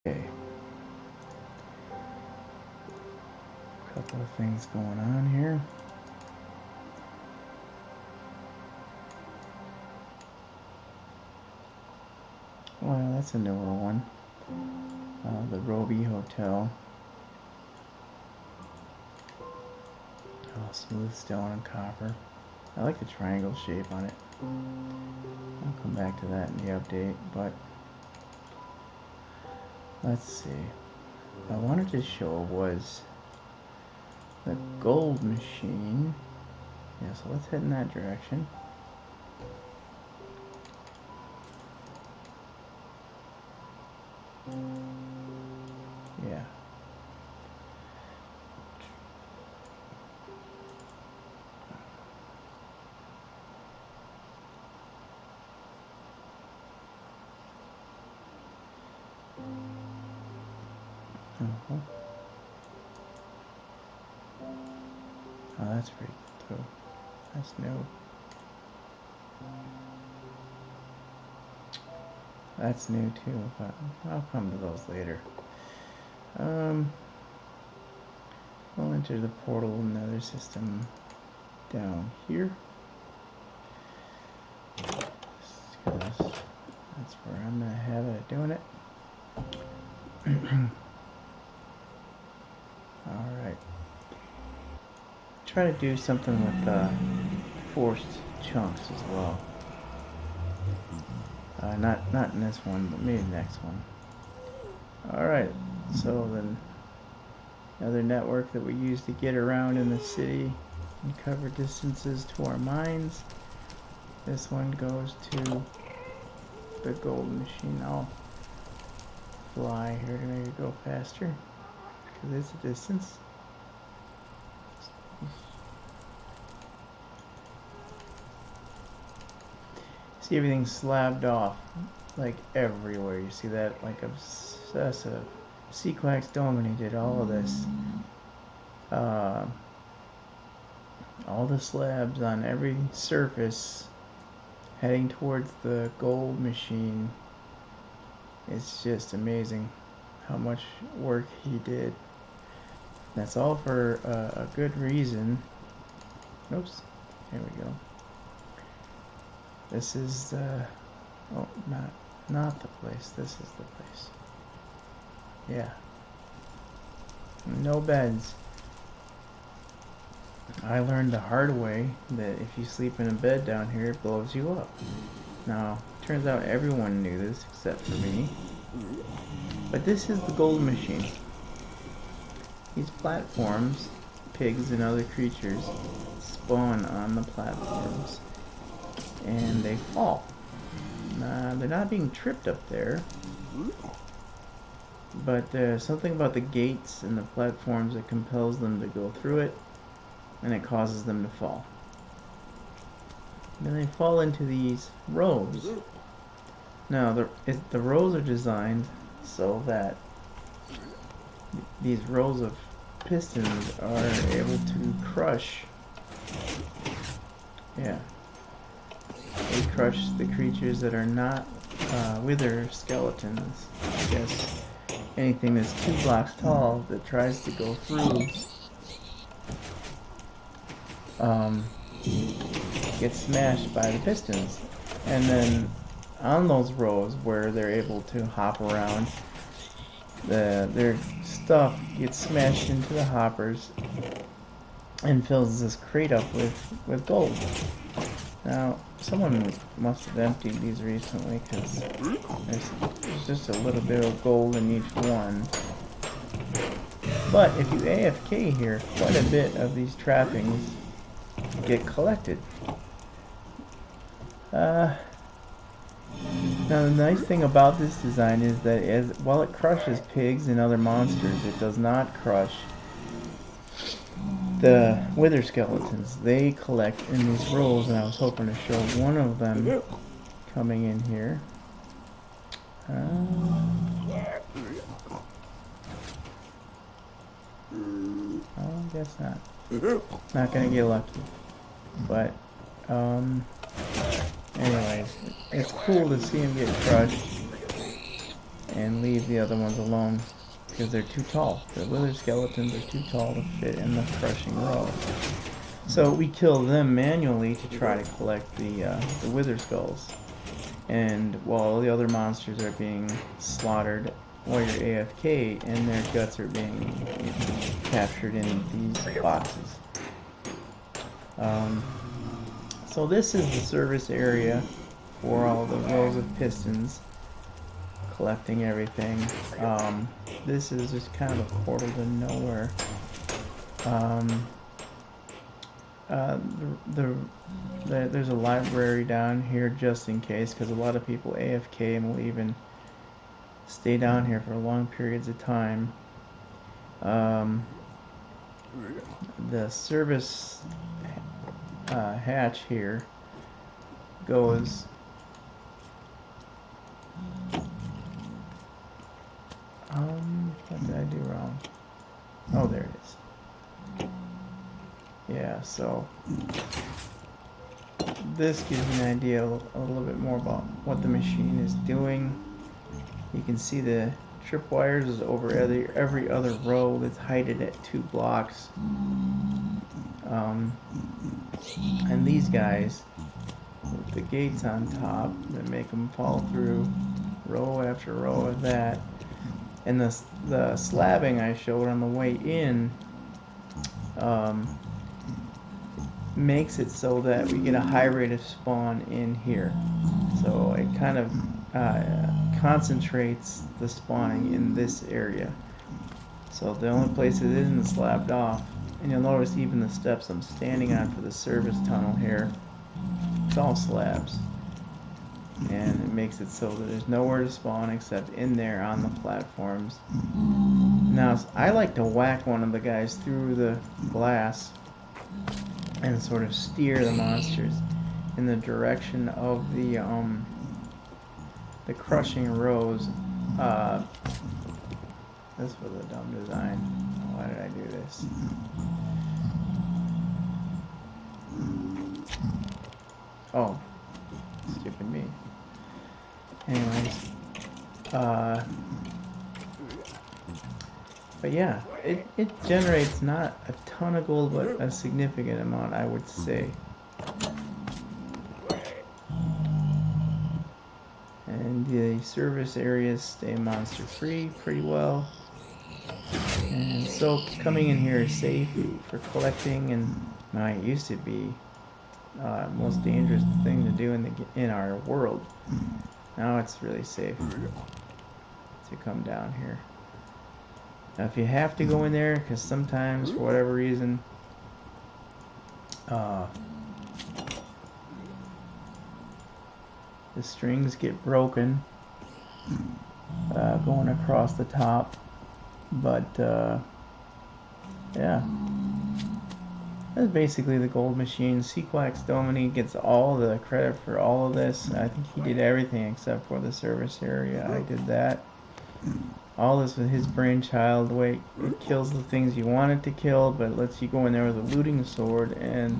Okay. Couple of things going on here. Well, that's a newer one. The Roby Hotel. Smooth stone and copper. I like the triangle shape on it. I'll come back to that in the update, but let's see. What I wanted to show was the gold machine. Yeah, so let's head in that direction. Yeah. Oh, that's pretty cool too. That's new. That's new too, but I'll come to those later. We'll enter the portal Nether system down here. That's where I'm gonna have it doing it. Alright. Try to do something with forced chunks as well. Not in this one, but maybe the next one. Alright, so then another network that we use to get around in the city and cover distances to our mines. This one goes to the gold machine. I'll fly here to make it go faster because it's a distance. See, everything's slabbed off like everywhere. You see that? Like obsessive. Sequax Domini did all of this. All the slabs on every surface heading towards the gold machine. It's just amazing how much work he did. That's all for a good reason. Oops, there we go. This is oh, not the place. This is the place. Yeah. No beds. I learned the hard way that if you sleep in a bed down here, it blows you up. Now, turns out everyone knew this except for me. But this is the gold machine. These platforms, pigs and other creatures, spawn on the platforms. And they fall. They're not being tripped up there. But there's something about the gates and the platforms that compels them to go through it. And it causes them to fall. Then they fall into these rows. Now, the rows are designed so that these rows of pistons are able to crush. Yeah. They crush the creatures that are not Whither skeletons. I guess anything that's 2 blocks tall that tries to go through gets smashed by the pistons. And then on those rows where they're able to hop around, their stuff gets smashed into the hoppers and fills this crate up with gold. Now, someone must have emptied these recently because there's just a little bit of gold in each one. But if you AFK here, quite a bit of these trappings get collected. Now the nice thing about this design is that while it crushes pigs and other monsters, it does not crush the Whither skeletons. They collect in these rows, and I was hoping to show one of them coming in here. I guess not. Not gonna get lucky. But, anyways, it's cool to see him get crushed. and leave the other ones alone because they're too tall. The wither skeletons are too tall to fit in the crushing row. So we kill them manually to try to collect the wither skulls. And while the other monsters are being slaughtered while you're AFK, and their guts are being captured in these boxes. So this is the service area for all the rows of pistons, collecting everything. This is just kind of a portal to nowhere. There's a library down here just in case, because a lot of people AFK and will even stay down here for long periods of time. The service hatch here goes what did I do wrong? Oh, there it is. Yeah, so this gives you an idea a little bit more about what the machine is doing. You can see the tripwires is over every other row that's heighted at 2 blocks. And these guys with the gates on top that make them fall through row after row of that. And the slabbing I showed on the way in makes it so that we get a high rate of spawn in here. So it kind of concentrates the spawning in this area. So the only place it isn't slabbed off, and you'll notice even the steps I'm standing on for the service tunnel here, it's all slabs. And it makes it so that there's nowhere to spawn except in there on the platforms. Now, I like to whack one of the guys through the glass and sort of steer the monsters in the direction of the crushing rows. This was a dumb design. Why did I do this? Oh, stupid me. Anyways, but yeah, it generates not a ton of gold, but a significant amount, I would say. And the service areas stay monster free pretty well. And so coming in here is safe for collecting, and it used to be most dangerous thing to do in our world. Now it's really safe to come down here. Now if you have to go in there, because sometimes for whatever reason the strings get broken going across the top, but yeah, that's basically the gold machine. Sequax Domini gets all the credit for all of this. I think he did everything except for the service area. I did that. All this was his brainchild. The way it kills the things you want it to kill, but it lets you go in there with a looting sword and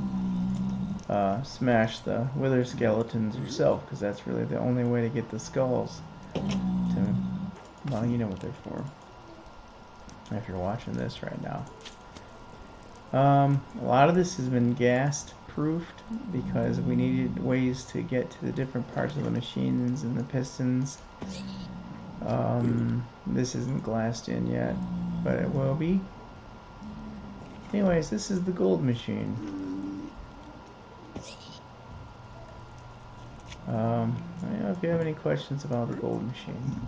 smash the wither skeletons yourself, because that's really the only way to get the skulls. Well, you know what they're for if you're watching this right now. A lot of this has been gas proofed because we needed ways to get to the different parts of the machines and the pistons. This isn't glassed in yet, but it will be. Anyways, this is the gold machine. I don't know if you have any questions about the gold machine.